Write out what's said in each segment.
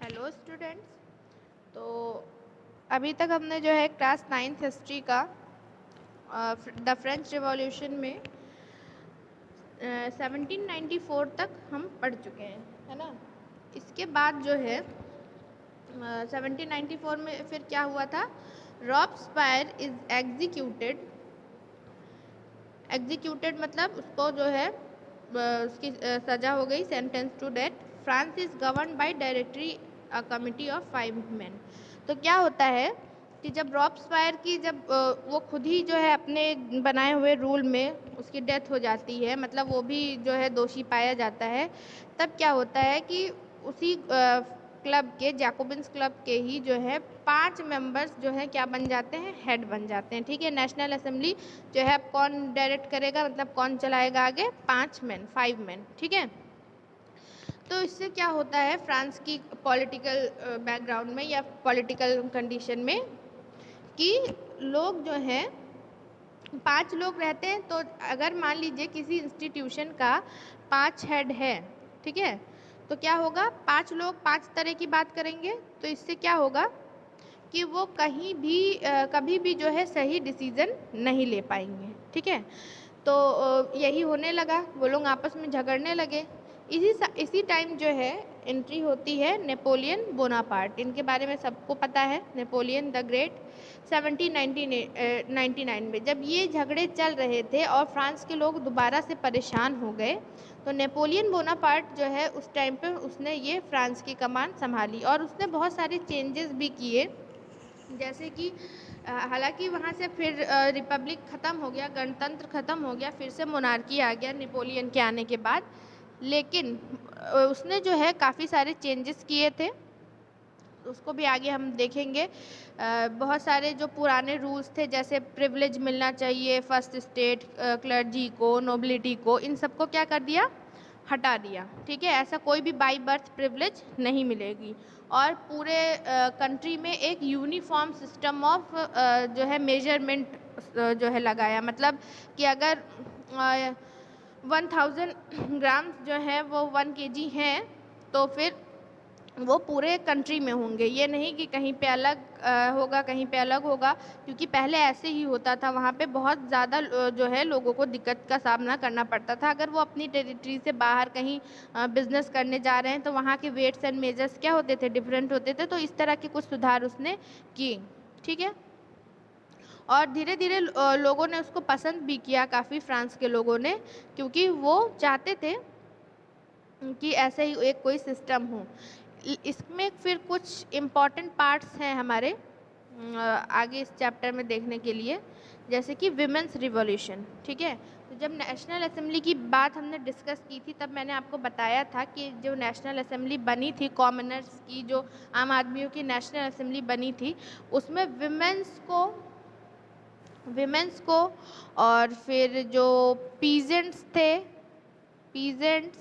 Hello students. तो अभी तक हमने जो है क्लास 9th हिस्ट्री का द फ्रेंच रिवॉल्यूशन में 1794 तक हम पढ़ चुके हैं, है ना। इसके बाद जो है 1794 में फिर क्या हुआ था, रॉबस्पायर इज एग्जीक्यूटेड मतलब उसको जो है उसकी सजा हो गई, sentence to death. France is govern by directory committee of 5 men। तो क्या होता है कि जब रॉबस्पायर की वो खुद ही जो है अपने बनाए हुए रूल में उसकी डेथ हो जाती है, मतलब वो भी जो है दोषी पाया जाता है, तब क्या होता है कि उसी क्लब के, जैकोबिन्स क्लब के ही जो है 5 मेंबर्स जो है क्या बन जाते हैं, हेड बन जाते हैं। ठीक है, नेशनल असेंबली जो है अब कौन डायरेक्ट करेगा, मतलब कौन चलाएगा आगे, 5 men। ठीक है, तो इससे क्या होता है फ्रांस की पॉलिटिकल बैकग्राउंड में या पॉलिटिकल कंडीशन में कि लोग जो हैं 5 लोग रहते हैं। तो अगर मान लीजिए किसी इंस्टीट्यूशन का 5 हेड है, ठीक है, तो क्या होगा, 5 लोग 5 तरह की बात करेंगे, तो इससे क्या होगा कि वो कहीं भी कभी भी जो है सही डिसीजन नहीं ले पाएंगे। ठीक है, तो यही होने लगा, वो लोग आपस में झगड़ने लगे। इसी टाइम जो है एंट्री होती है नेपोलियन बोनापार्ट। इनके बारे में सबको पता है, नेपोलियन द ग्रेट। 1799 में जब ये झगड़े चल रहे थे और फ्रांस के लोग दोबारा से परेशान हो गए, तो नेपोलियन बोनापार्ट जो है उस टाइम पे उसने ये फ्रांस की कमान संभाली और उसने बहुत सारे चेंजेस भी किए। जैसे कि हालांकि वहाँ से फिर रिपब्लिक ख़त्म हो गया, गणतंत्र ख़त्म हो गया, फिर से मोनार्की आ गया नेपोलियन के आने के बाद, लेकिन उसने जो है काफ़ी सारे चेंजेस किए थे, उसको भी आगे हम देखेंगे। बहुत सारे जो पुराने रूल्स थे, जैसे प्रिविलेज मिलना चाहिए फर्स्ट स्टेट क्लर्जी को, नोबिलिटी को, इन सबको क्या कर दिया, हटा दिया। ठीक है, ऐसा कोई भी बाई बर्थ प्रिविलेज नहीं मिलेगी। और पूरे कंट्री में एक यूनिफॉर्म सिस्टम ऑफ जो है मेजरमेंट जो है लगाया, मतलब कि अगर 1000 ग्राम जो है वो 1 kg हैं, तो फिर वो पूरे कंट्री में होंगे, ये नहीं कि कहीं पे अलग होगा कहीं पे अलग होगा, क्योंकि पहले ऐसे ही होता था। वहाँ पे बहुत ज़्यादा जो है लोगों को दिक्कत का सामना करना पड़ता था। अगर वो अपनी टेरिटरी से बाहर कहीं बिजनेस करने जा रहे हैं, तो वहाँ के वेट्स एंड मेजर्स क्या होते थे, डिफरेंट होते थे। तो इस तरह के कुछ सुधार उसने किए। ठीक है, और धीरे धीरे लोगों ने उसको पसंद भी किया, काफ़ी फ्रांस के लोगों ने, क्योंकि वो चाहते थे कि ऐसे ही एक कोई सिस्टम हो। इसमें फिर कुछ इम्पॉर्टेंट पार्ट्स हैं हमारे आगे इस चैप्टर में देखने के लिए, जैसे कि विमेंस रिवॉल्यूशन। ठीक है, तो जब नेशनल असेंबली की बात हमने डिस्कस की थी, तब मैंने आपको बताया था कि जो नेशनल असेंबली बनी थी, कॉमनर्स की, जो आम आदमियों की नेशनल असेंबली बनी थी, उसमें विमेंस को और फिर जो पीजेंट्स थे, पीजेंट्स,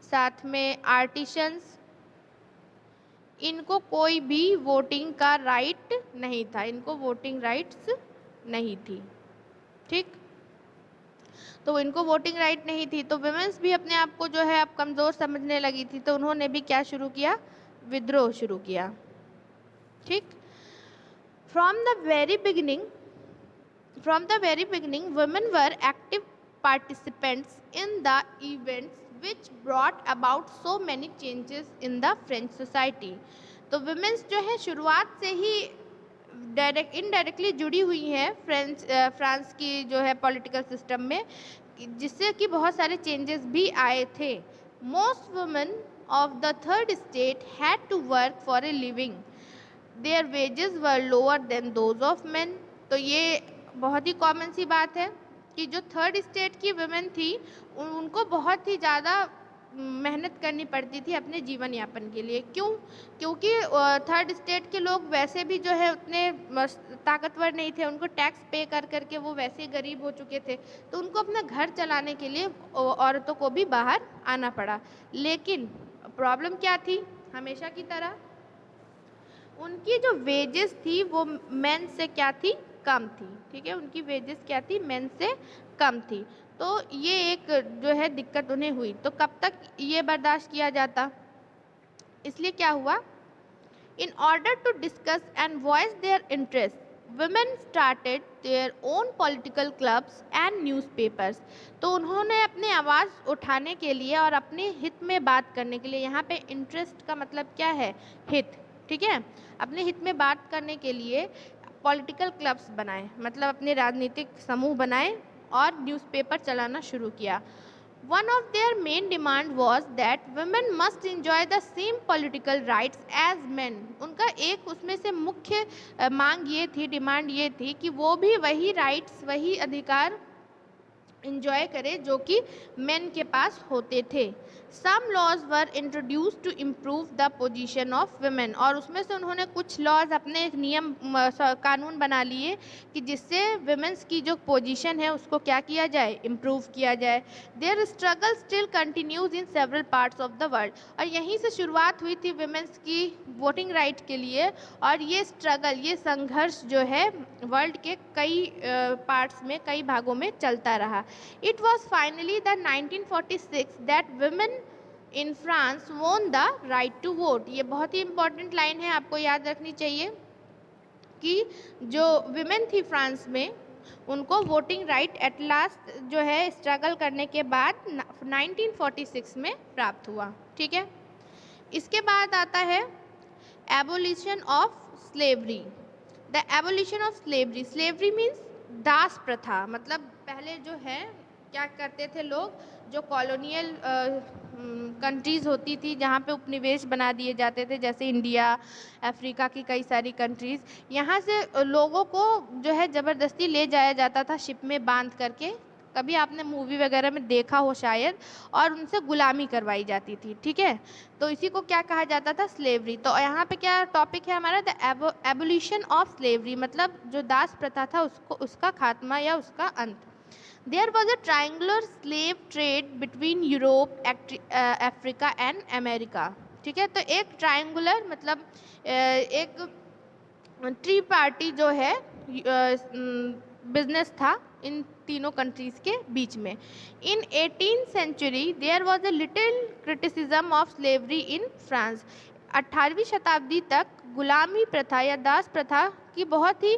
साथ में आर्टिशंस, इनको कोई भी वोटिंग का राइट नहीं था, इनको वोटिंग राइट्स नहीं थी। ठीक, तो इनको वोटिंग राइट नहीं थी, तो विमेंस भी अपने आप को जो है अब कमज़ोर समझने लगी थी, तो उन्होंने भी क्या शुरू किया, विद्रोह शुरू किया। ठीक, from the very beginning From the very beginning, women were active participants in the events which brought about so many changes in the French society। तो women's जो है शुरुआत से ही इनडायरेक्टली जुड़ी हुई हैं फ्रांस की जो है पॉलिटिकल सिस्टम में, जिससे कि बहुत सारे चेंजेस भी आए थे। Most women of the third state had to work for a living, their wages were lower than those of men. तो ये बहुत ही कॉमन सी बात है कि जो थर्ड स्टेट की वुमेन थी, उनको बहुत ही ज़्यादा मेहनत करनी पड़ती थी अपने जीवन यापन के लिए। क्यों? क्योंकि थर्ड स्टेट के लोग वैसे भी जो है उतने ताकतवर नहीं थे, उनको टैक्स पे कर करके वो वैसे गरीब हो चुके थे, तो उनको अपना घर चलाने के लिए औरतों को भी बाहर आना पड़ा। लेकिन प्रॉब्लम क्या थी, हमेशा की तरह उनकी जो वेजेस थी वो मेन से क्या थी, कम थी। ठीक है, उनकी वेजेस क्या थी, मेन से कम थी। तो ये एक जो है दिक्कत उन्हें हुई। तो कब तक ये बर्दाश्त किया जाता, इसलिए क्या हुआ, in order to discuss and voice their interests, women started their own political clubs and newspapers. तो उन्होंने अपनी आवाज़ उठाने के लिए और अपने हित में बात करने के लिए, यहाँ पे इंटरेस्ट का मतलब क्या है, हित, ठीक है, अपने हित में बात करने के लिए पॉलिटिकल क्लब्स बनाए, मतलब अपने राजनीतिक समूह बनाए और न्यूज़पेपर चलाना शुरू किया। One of their main demand was that women must enjoy the same political rights as men. उनका एक उसमें से मुख्य मांग ये थी, डिमांड ये थी कि वो भी वही राइट्स, वही अधिकार इंजॉय करे जो कि मेन के पास होते थे। Some laws were introduce to improve the position of women, और उसमें से उन्होंने कुछ लॉज, अपने एक नियम कानून बना लिए कि जिससे वुमेन्स की जो पोजीशन है उसको क्या किया जाए, इम्प्रूव किया जाए। Their struggle still continues in several parts of the world, और यहीं से शुरुआत हुई थी वुमेन्स की वोटिंग राइट के लिए, और ये स्ट्रगल, ये संघर्ष जो है वर्ल्ड के कई पार्ट्स में, कई भागों में चलता रहा। It was finally the 1946 that women in France won the right to vote. ये बहुत ही इम्पोर्टेंट लाइन है, आपको याद रखनी चाहिए कि जो विमेन थी फ्रांस में, उनको वोटिंग राइट एट लास्ट जो है स्ट्रगल करने के बाद 1946 में प्राप्त हुआ, ठीक है। इसके बाद आता है abolition of slavery. The abolition of slavery, slavery means दास प्रथा, मतलब पहले जो है क्या करते थे लोग, जो कॉलोनियल कंट्रीज़ होती थी जहाँ पे उपनिवेश बना दिए जाते थे, जैसे इंडिया, अफ्रीका की कई सारी कंट्रीज़, यहाँ से लोगों को जो है ज़बरदस्ती ले जाया जाता था शिप में बांध करके, कभी आपने मूवी वगैरह में देखा हो शायद, और उनसे गुलामी करवाई जाती थी, ठीक है। तो इसी को क्या कहा जाता था, स्लेवरी। तो यहाँ पे क्या टॉपिक है हमारा, द एबोलिशन ऑफ स्लेवरी, मतलब जो दास प्रथा था उसको, उसका खात्मा या उसका अंत। There was a triangular slave trade between Europe, Africa and America, ठीक है। तो एक ट्रायंगुलर मतलब एक ट्री पार्टी जो है बिजनेस था इन तीनों कंट्रीज के बीच में। In 18th century there was a little criticism of slavery in France. 18वीं शताब्दी तक गुलामी प्रथा या दास प्रथा की बहुत ही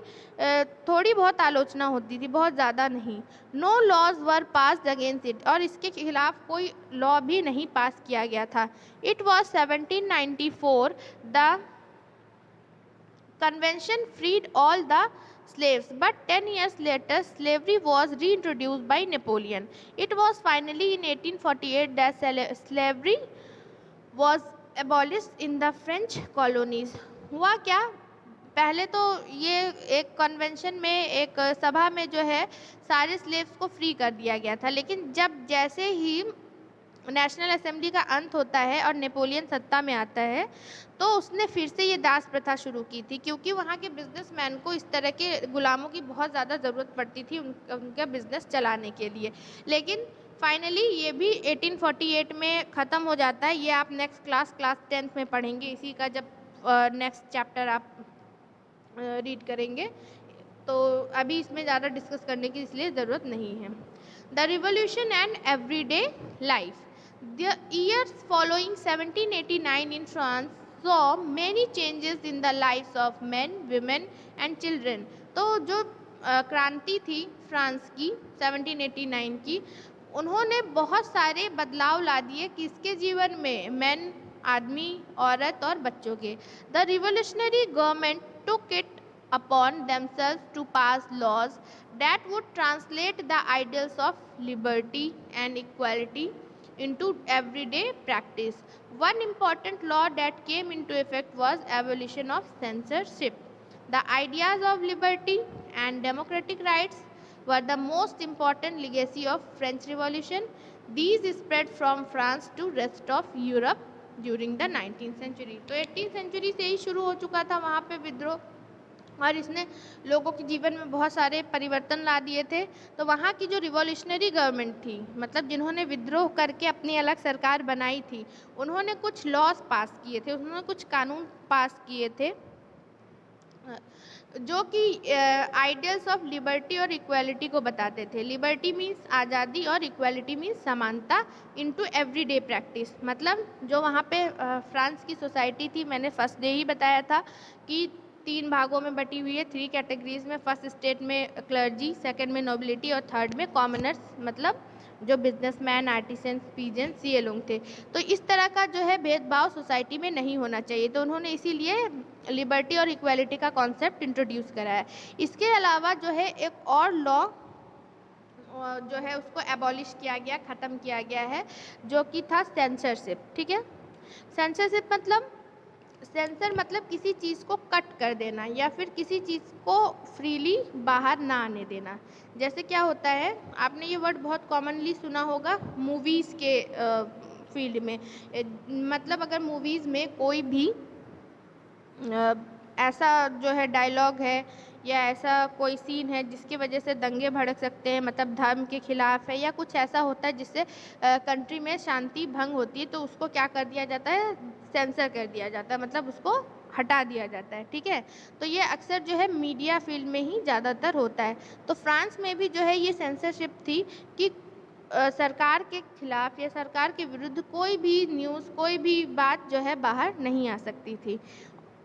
थोड़ी बहुत आलोचना होती थी, बहुत ज़्यादा नहीं। No laws were passed against it, और इसके खिलाफ कोई लॉ भी नहीं पास किया गया था। It was 1794 the convention freed all the slaves, but 10 years later slavery was reintroduced by Napoleon. It was finally in 1848 that slavery was abolished in the French colonies. हुआ क्या, पहले तो ये एक कन्वेंशन में, एक सभा में जो है सारे स्लेव्स को फ्री कर दिया गया था, लेकिन जब जैसे ही नेशनल असेंबली का अंत होता है और नेपोलियन सत्ता में आता है, तो उसने फिर से ये दास प्रथा शुरू की थी, क्योंकि वहाँ के बिजनेसमैन को इस तरह के गुलामों की बहुत ज़्यादा ज़रूरत पड़ती थी उनका बिजनेस चलाने के लिए। लेकिन फाइनली ये भी 1848 में ख़त्म हो जाता है। ये आप नेक्स्ट क्लास 10th में पढ़ेंगे, इसी का जब नेक्स्ट चैप्टर आप रीड करेंगे, तो अभी इसमें ज़्यादा डिस्कस करने की इसलिए ज़रूरत नहीं है। The revolution and everyday life. The years following 1789 in France saw many changes in the lives of men, women and children. तो जो क्रांति थी फ्रांस की 1789 की, उन्होंने बहुत सारे बदलाव ला दिए किसके जीवन में, मैन, आदमी, औरत और बच्चों के। The revolutionary government took it upon themselves to pass laws that would translate the ideals of liberty and equality into everyday practice. One important law that came into effect was abolition of censorship. The ideas of liberty and democratic rights were the most important legacy of French Revolution. These spread from France to rest of Europe during the 19th century. तो 18th century से ही शुरू हो चुका था वहाँ पे विद्रोह, और इसने लोगों के जीवन में बहुत सारे परिवर्तन ला दिए थे। तो वहाँ की जो रिवॉल्यूशनरी गवर्नमेंट थी, मतलब जिन्होंने विद्रोह करके अपनी अलग सरकार बनाई थी, उन्होंने कुछ लॉज पास किए थे, उन्होंने कुछ कानून पास किए थे। जो कि आइडियल्स ऑफ लिबर्टी और इक्वालिटी को बताते थे। लिबर्टी मीन्स आज़ादी और इक्वालिटी मीन्स समानता इनटू एवरीडे प्रैक्टिस। मतलब जो वहाँ पे फ्रांस की सोसाइटी थी, मैंने फर्स्ट डे ही बताया था कि 3 भागों में बटी हुई है, 3 कैटेगरीज में। फर्स्ट स्टेट में क्लर्जी, सेकंड में नोबिलिटी और थर्ड में कॉमनर्स, मतलब जो बिजनेसमैन, आर्टिसंस, पीजेंट्स, ये लोग थे। तो इस तरह का जो है भेदभाव सोसाइटी में नहीं होना चाहिए, तो उन्होंने इसीलिए लिबर्टी और इक्वालिटी का कॉन्सेप्ट इंट्रोड्यूस करा है। इसके अलावा जो है एक और लॉ जो है उसको एबॉलिश किया गया, ख़त्म किया गया है, जो कि था सेंसरशिप। ठीक है, सेंसरशिप मतलब, सेंसर मतलब किसी चीज़ को कट कर देना या फिर किसी चीज़ को फ्रीली बाहर ना आने देना। जैसे क्या होता है, आपने ये वर्ड बहुत कॉमनली सुना होगा मूवीज़ के फील्ड में। मतलब अगर मूवीज़ में कोई भी ऐसा जो है डायलॉग है या ऐसा कोई सीन है जिसकी वजह से दंगे भड़क सकते हैं, मतलब धर्म के खिलाफ है या कुछ ऐसा होता है जिससे कंट्री में शांति भंग होती है, तो उसको क्या कर दिया जाता है, सेंसर कर दिया जाता है, मतलब उसको हटा दिया जाता है। ठीक है, तो ये अक्सर जो है मीडिया फील्ड में ही ज़्यादातर होता है। तो फ्रांस में भी जो है ये सेंसरशिप थी कि सरकार के खिलाफ या सरकार के विरुद्ध कोई भी न्यूज़, कोई भी बात जो है बाहर नहीं आ सकती थी।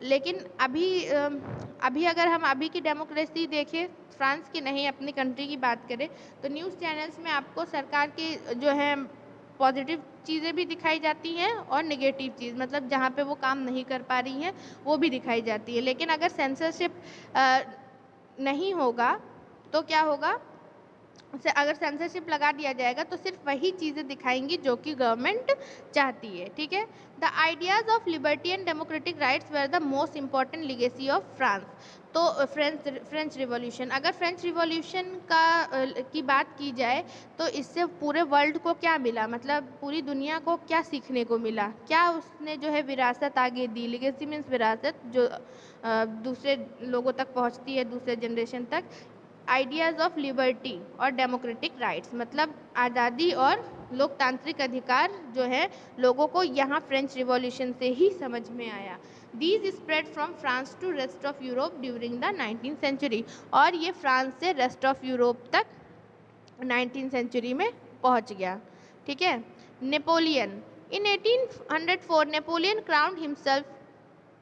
लेकिन अभी अगर हम अभी की डेमोक्रेसी देखें, फ्रांस की नहीं, अपनी कंट्री की बात करें, तो न्यूज़ चैनल्स में आपको सरकार की जो है पॉजिटिव चीज़ें भी दिखाई जाती हैं और नेगेटिव चीज़, मतलब जहाँ पे वो काम नहीं कर पा रही हैं वो भी दिखाई जाती है। लेकिन अगर सेंसरशिप नहीं होगा तो क्या होगा, अगर सेंसरशिप लगा दिया जाएगा तो सिर्फ वही चीज़ें दिखाएंगी जो कि गवर्नमेंट चाहती है। ठीक है, the ideas of liberty and democratic rights were the most important legacy of France. तो फ्रेंच रिवॉल्यूशन, अगर फ्रेंच रिवॉल्यूशन की बात की जाए तो इससे पूरे वर्ल्ड को क्या मिला, मतलब पूरी दुनिया को क्या सीखने को मिला, क्या उसने जो है विरासत आगे दी। लिगेसी मीन्स विरासत, जो दूसरे लोगों तक पहुंचती है, दूसरे जनरेशन तक। आइडियाज़ ऑफ लिबर्टी और डेमोक्रेटिक राइट्स, मतलब आज़ादी और लोकतांत्रिक अधिकार जो है लोगों को यहाँ फ्रेंच रिवॉल्यूशन से ही समझ में आया। These spread from France to rest of Europe during the 19th century, और ये फ्रांस से रेस्ट ऑफ यूरोप तक 19th सेंचुरी में पहुँच गया। ठीक है, Napoleon, in 1804 Napoleon crowned himself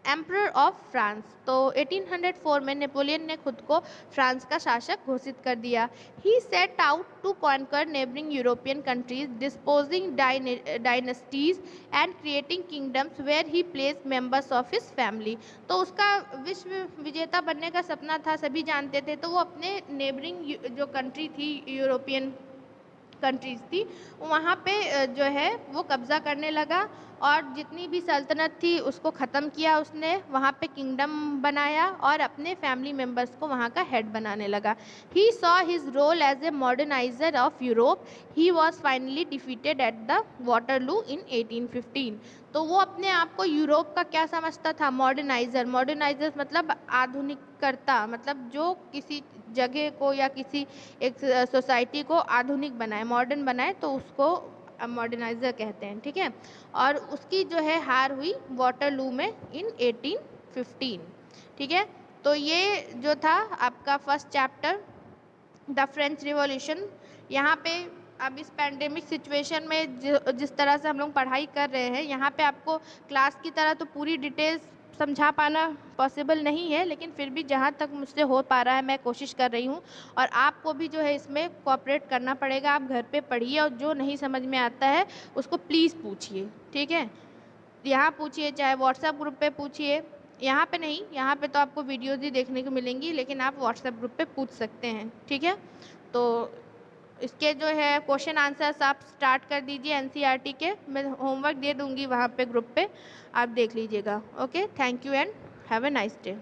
emperor of France. तो 1804 में नेपोलियन ने खुद को फ्रांस का शासक घोषित कर दिया। He set out to conquer neighbouring European countries, disposing dynasties and creating kingdoms where he place members of his family. तो उसका विश्व विजेता बनने का सपना था, सभी जानते थे। तो वो अपने नेबरिंग जो कंट्री थी, यूरोपियन कंट्रीज़ थी, वहाँ पे जो है वो कब्ज़ा करने लगा और जितनी भी सल्तनत थी उसको ख़त्म किया उसने, वहाँ पे किंगडम बनाया और अपने फैमिली मेम्बर्स को वहाँ का हेड बनाने लगा। He saw his role as a moderniser of Europe. He was finally defeated at the Waterloo in 1815। तो वो अपने आप को यूरोप का क्या समझता था, मॉडर्नाइजर। मॉडर्नाइजर मतलब आधुनिककर्ता, मतलब जो किसी जगह को या किसी एक सोसाइटी को आधुनिक बनाए, मॉडर्न बनाए, तो उसको मॉडर्नाइजर कहते हैं। ठीक है, और उसकी जो है हार हुई वाटरलू में इन 1815। ठीक है, तो ये जो था आपका first chapter, the French revolution. यहाँ पे अब इस पैंडेमिक सिचुएशन में जिस तरह से हम लोग पढ़ाई कर रहे हैं, यहाँ पे आपको क्लास की तरह तो पूरी डिटेल्स समझा पाना पॉसिबल नहीं है, लेकिन फिर भी जहाँ तक मुझसे हो पा रहा है मैं कोशिश कर रही हूँ। और आपको भी जो है इसमें कोऑपरेट करना पड़ेगा। आप घर पे पढ़िए और जो नहीं समझ में आता है उसको प्लीज़ पूछिए। ठीक है, यहाँ पूछिए, चाहे व्हाट्सएप ग्रुप पे पूछिए, यहाँ पे नहीं, यहाँ पे तो आपको वीडियोज़ ही देखने को मिलेंगी, लेकिन आप व्हाट्सएप ग्रुप पे पूछ सकते हैं। ठीक है, तो इसके जो है क्वेश्चन आंसर्स आप स्टार्ट कर दीजिए एनसीईआरटी के, मैं होमवर्क दे दूँगी वहाँ पे ग्रुप पे, आप देख लीजिएगा। Okay, thank you and have a nice day.